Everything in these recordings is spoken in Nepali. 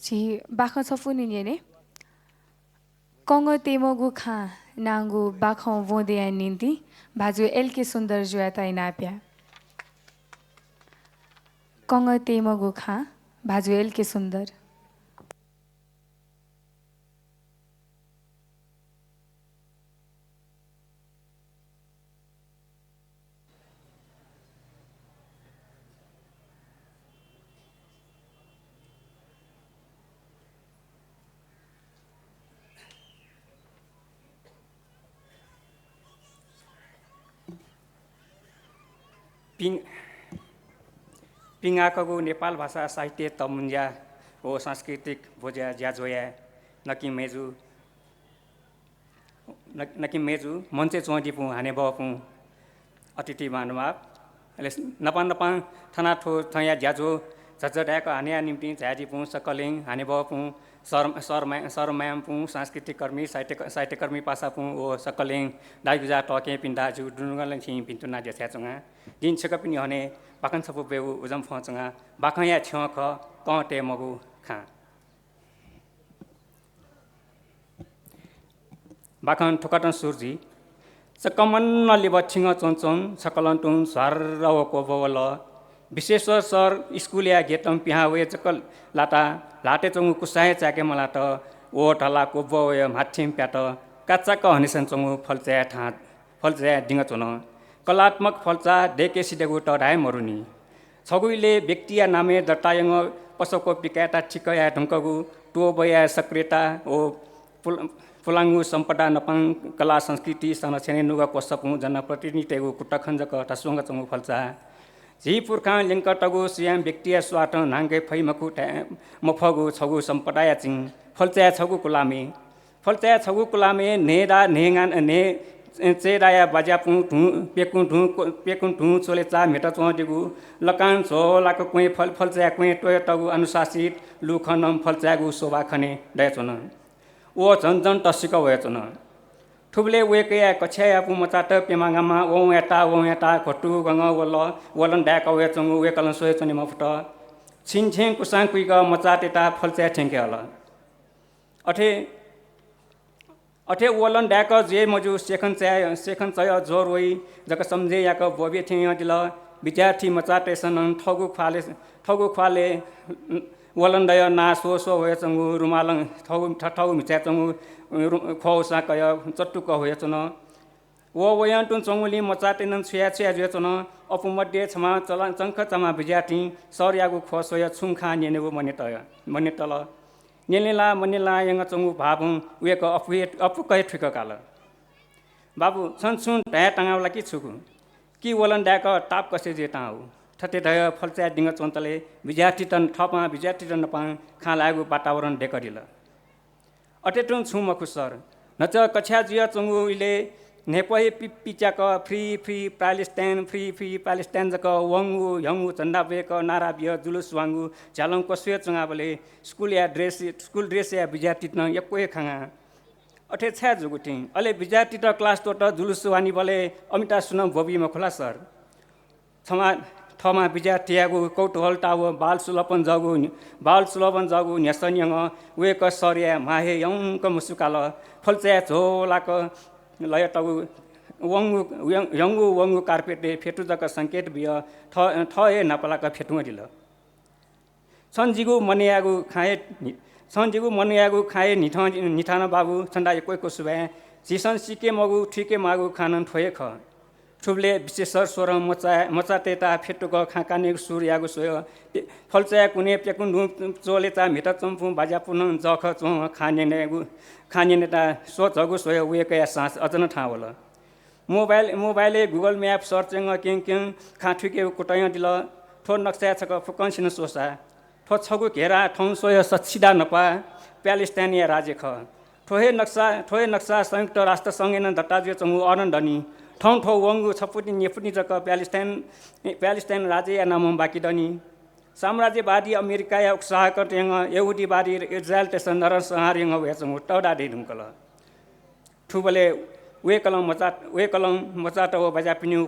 지 바카 서푸니니네 कंगो तेमोगु खा नांगु बाखों वोंदे निंदी बाजू एल के सुंदर जुआता इनाप्या कंगो तेमोगु खा बाजू एल के सुंदर पिङाकगु नेपाल भाषा साहित्य तमुन्जा हो सांस्कृतिक भोज्या ज्याजोया नकी मेजु मञ्चे चोदिपु हाने बपु अतिथि मानवाप अहिले नपान नपान थाना ठो थया ज्याजो झझड्याको हाने निम्ति झ्याजिपु सकलिङ हाने बपु सरमायामपु सांस्कृतिक कर्मी साहित्यकर्मी पासापु ओ सकलिङ दाइगुजा टके पिन्दाजु डुनुगलन छि पिन्तुना ज्याछ्याचुङा दिन छक पनि हने बाखन छपु बेउ उजम फचुङा बाखया छ्यक कटे मगु खा बाखन ठोकटन सुर्जी सकमन लिबछिङ चोनचोन सकलन्तुन सर्रवको बवल विशेश्वर सर स्कुलिया गेटम पिहावे चकल लाटा लाटे चंगु कुसाए चाके मलाट ओ ढला कोबवय माथिम प्याट काचाक हनिसन चंगु फलच्या ठात फलच्या डिङ चोन कलात्मक फलचा डेके सिडेगु टडाय मरुनी छगुइले व्यक्तिया नामे दटायङ पसको पिकाटा ठिकया ढुङ्कगु टोबया सक्रियता ओ फुलाङ्गु सम्पदा नपाङ कला संस्कृति संरक्षण नुगा कोसपु जनप्रतिनिधिको कुटखञ्जक टसुङ्ग चंगु फल्चा झी पुर्खा लिङ्कटगु सियाम व्यक्तिया स्वाट नाङ्गे फैमकु मफगु छगु सम्पदाया चिङ फल्चा छगु कुलामे नेदा नेगान ने चेदाया बाजापु ढु पेकुन ढु चोले चा मेट चोदिगु लकान झोलाको कुए फल्चा कुए टोयटगु अनुशासित लुखनम फल्चागु शोभा खने दयचोन ओ झन्झन टसिक वयचन ठुब्ले वेकया कछ्या पु मचाट पेमागामा ओ एटा घटु गङ वलन डाक वयचंगु वेकलन सोयचनि मफट छिनछेङ कुसाङ कुइग मचाटेटा फल्चा ठेंके हल अठे वलन डाक जे मजु सेखन चय जोर वइ जक समझे याक बोबे थिय दिल विद्यार्थी मचाटेसन ठगु ख्वाले वलन्दय ना सो होयचंगु रुमालङ ठगु मिचाचंगु खौसा कय चट्टुक होयचन वो वयन्तुन चंगुली मचाटेनन छ्या जेचन अपुमध्ये छमा चलन चंख चमा विद्यार्थी सरयागु खसोय छुङखा नेनेबु मनेतल नेलेला यङ चंगु भाबु वेक अपुकय ठिक काल बाबु छनछुन ढया टाङावला कि छुगु कि वलन डाक टाप कसे जेता हो ठते ढय फल्चा डिङ चोन्तले विद्यार्थी तन ठपा विद्यार्थी तन नपा खा लागु वातावरण डेकरिल अटेटुन छु मखुसर नच कक्षा जिया चंगुले नेपहे पिचाक फ्री पालिस्तान जक वंगु यंगु चन्दा बेक नारा बिय जुलुस वांगु झालङ कसुय चंगाबले स्कुल ड्रेस या विद्यार्थी न यक्वे खाङा अठे छ्या जुगुठी अले विद्यार्थी त क्लास टोट जुलुस वानी बले अमिता सुन बोबी मखुला सर थमा विद्यार्थीयागु कौतूहल टाव बाल सुलपन जगु न्यासन्यङ वेक सर्या माहे यङक मुसुकाल फल्चा झोलाक लयटगु वंगु कार्पेटे फेटुजक संकेत बिय थए नपलाक फेटुदिल सन्जिगु मनियागु खाए निठान बाबु छन्दा एकको सुबे जिसन सिके मगु ठिके मागु खानन ठोए ख ठुब्ले विशेषर स्वर मचाटेटा फेटुक खाकाने सूर्यागु सोय फल्चा कुने पेकुन चोलेता मेटा चम्पु बाजा पुन जख चो खानेनेटा सोचगु सोय वेकया सास अजन ठावल मोबाइले गुगल म्याप सर्चिङ केङ खाठुके कुटय दिल ठो नक्सा छक फुकन्सिन सोसा ठो छगु घेरा ठौं सोय सच्छिदा नपा प्यालेस्टाइनिया राज्य ख ठोहे नक्सा संयुक्त राष्ट्र संघेन दट्टाजु चंगु अनन्दनी ठौं वंगु छपुटी नेपुटी जक प्यालेस्टाइन राज्य या नाम बाकी दनी साम्राज्यवादी अमेरिका या उत्साहकर यहुदीवादी इजरायल तेसन नरन संहार यङ वेचंगु टडा दे ढुङ्कल ठुबले वेकलम मचाट ओ बजा पिन्यु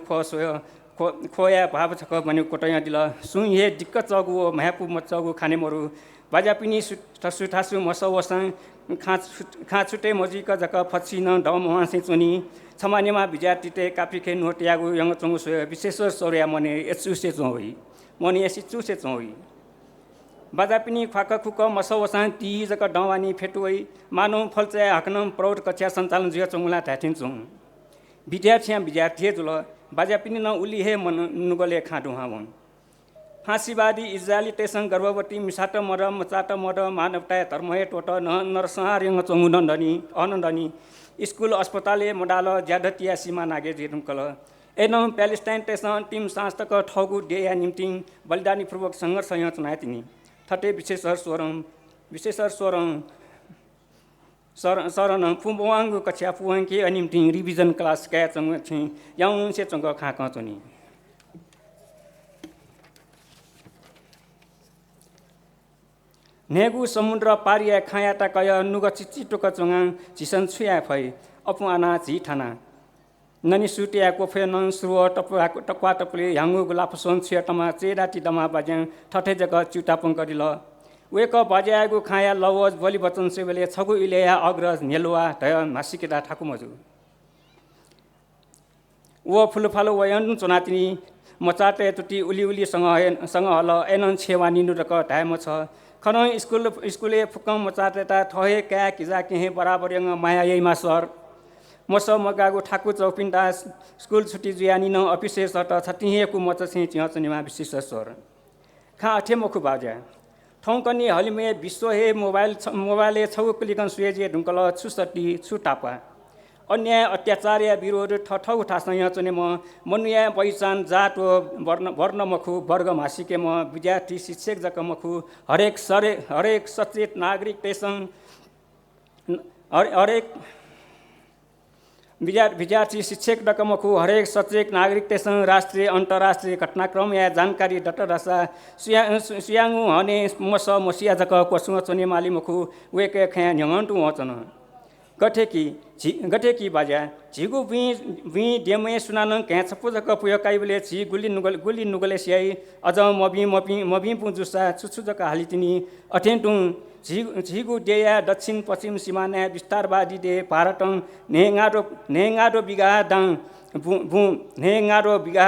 खोया भाव छक भन्यु कोटय दिल सुन हे दिक्क चगु ओ म्यापु मचगु खाने मरु बाजा पिनी सुठासु मसवसं खा छुटे मजी का जका फछि न डम वासे चुनी छमानेमा विद्यार्थी ते काफी खे नोटियागु यंग चंगु सो विशेष सोर्या मने एचु से चोई मने एसी चु से चोई बाजा पिनी फाका खुक मसवसं ती जका डवानी फेटुई मानव फलचे हकनम प्रौढ कक्षा सञ्चालन जुया चंगुला थाथिन चुङ विद्यार्थी जुल बाजा पिनी न उली हे मन नुगले खाडु हावन फाँसीवादी इजरायली टेसन गर्भवती मिसाट मर मचाट मर मानवता धर्महे टोट नरसंहार यङ चंगु नन्दनी अनन्दनी स्कुल अस्पताल मोडाल ज्यादतिया सीमा नागे जेरुकल एनम प्यालेस्टाइन टेसन टिम सांस्तक ठगु डेया निम्ति बलिदानी पूर्वक संघर्ष यहाँ चुनाए तिनी थटे विशेषर स्वरम सरन फुबवाङ कक्षा फुवाङ के निम्ति रिभिजन क्लास क्या चंग छि याउ से चंग खा चुनी नेगु समुद्र पारिया खायाटा कय नुग चिचिटोक चोङा झिसन छुया फै अपमाना झि ठाना ननि सुटिया कोफे नन सुर टक्वा टपले ह्याङ्गु गुलाफसोन छुयाटमा चेडाटी दमा बाज्याङ ठठे जग चुटापङ गरिल वेक बाज्यागु खाया लवज बलि बचन सेबले छगु इलेया अग्रज नेलुवा धय मासिकेटा ठाकु मजु वो फुलफालो वयन चोनातिनी मचाटे तुटी उली सँग हल एनन छेवानी नुरक टाइम छ खन स्कुले फुकम मचाटेटा ठहे क्या किजा केहे बराबर यङ माया यैमा सर मस मगागु ठाकु चौपिन्टा स्कुल छुट्टी जुयानी न अफिसे सट छटिहेकु मचछि चिहचनिमा विशेष स्वर खा अठे मखु बाजा ठौकनी हलिमे विश्व हे मोबाइल छौ क्लिकन सुएजे ढुङ्कल छुसटी छुटापा अन्याय अत्याचार या विरोध ठठौ ठासँग चने म मनुया पहिचान जात वर्ण मखु वर्ग मासिके म विद्यार्थी शिक्षक जक मखु हरेक सचेत नागरिक टेसन हरेक विद्यार्थी शिक्षक डकमखु हरेक सचेत नागरिक टेसन राष्ट्रिय अन्तर्राष्ट्रिय घटनाक्रम या जानकारी डटरसा सुयाङु हने मस मसिया जक कोसुङ चने माली मखु वेके ख्या न्यङन्टु वचन गठे की बाजा झिगु वी डेमे सुनान क्या छप्पु जक पुय काइबले झि गुली नुगले स्याई अझ मबी पुजुसा छुछु जक हालितिनी अठेन्टु झिगु डेया दक्षिण पश्चिम सिमाना विस्तारवादी दे भारतङ नेगाडो बिगा दाङ नेगाडो बिगा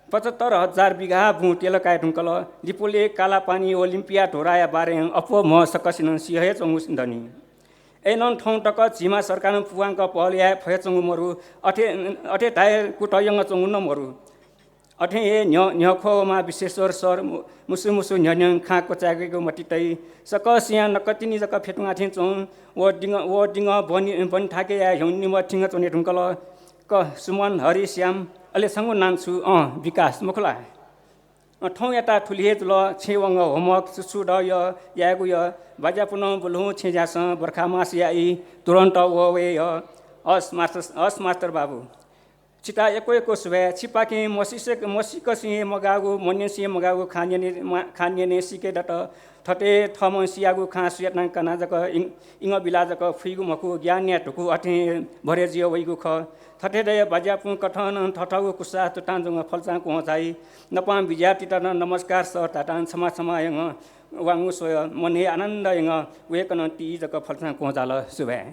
75,000 बिघा भू टेलकाय ढुङ्कल लिपोले कालापानी ओलिम्पिया ढोराया बारे अप्पो म सकसिन सिहे चंगुसिन्दनी एनन ठौं टक झिमा सरकार पुवाङक पहलिया फयचंगु मरु अठे टाय कुटयङ चंगु न मरु अठे ए न्यखोमा विशेश्वर सर मुसु न्यन्यङ खा कोचागेको मटितै सक सिया नकतिनी जक फेटुङा थिं चौ वो डिङ बनि ठाके या हिउनि म ठिङ चने ढुङ्कल क सुमन हरि श्याम अले संगु नान्छु विकास मुखला ठौं याता ठुलिहे जुल छेवङ होमवर्क सुसु ड यागु य बाजा पुन बुलु छेजास बर्खा मास याई तुरन्त वे हस मास्टर बाबु चिता एको सुबे छिपाके मसिक सिंह मगागु मन्य सिंह मगागु खान्यने सिके डट ठटे थम सियागु खा सुयतन कना जक इंग बिलाजक फुइगु मकु ज्ञान्या टुकु अठे भरे जियो वइगु ख थटे दय बाजापु कठन ठठगु कुसा तुटान फलचा कोचाई नपाम विद्यार्थी त नमस्कार सर ताटान क्षमा यङ वाङु सोय मने आनन्द यङ वेकन ती जक फलचा कोचाल सुबे